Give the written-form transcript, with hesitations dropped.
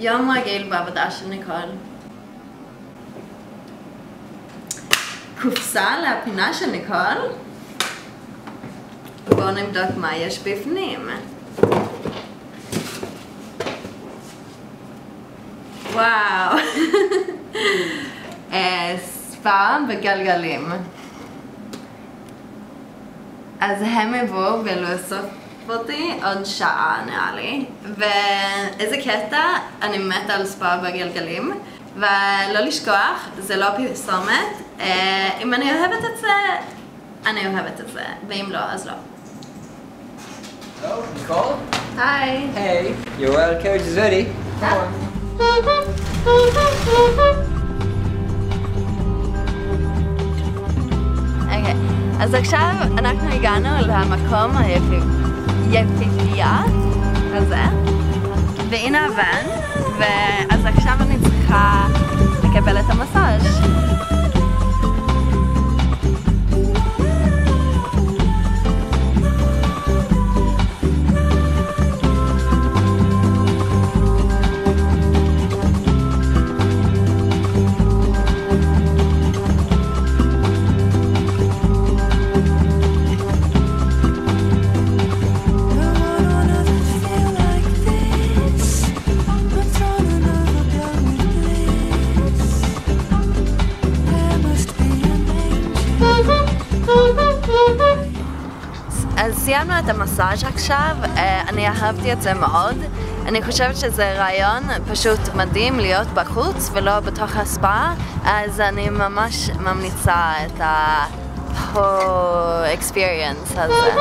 יום רגיל בעבודה של ניקול. קופסה לפינה של ניקול. בואו נבדוק מה יש בפנים. וואו. ספה בגלגלים. אז הם יבואו ולאסוף אותי עוד שעה נראה לי. ואיזה קטע, אני מתה על ספה בגלגלים. ולא לשכוח, זה לא פרסומת. אם אני אוהבת את זה, אני אוהבת את זה. ואם לא, אז לא. Hello, Nicole? Hi. Hey, your wild carriage is ready. Come on. אוקיי, אז עכשיו אנחנו הגענו למקום היפיפייה הזה, והנה הוון, ואז עכשיו אני צריכה לקבל את המסאז'. אז סיימנו את המסאז' עכשיו, אני אהבתי את זה מאוד. אני חושבת שזה רעיון פשוט מדהים להיות בחוץ ולא בתוך הספה, אז אני ממש ממליצה את ה-whole experience הזה.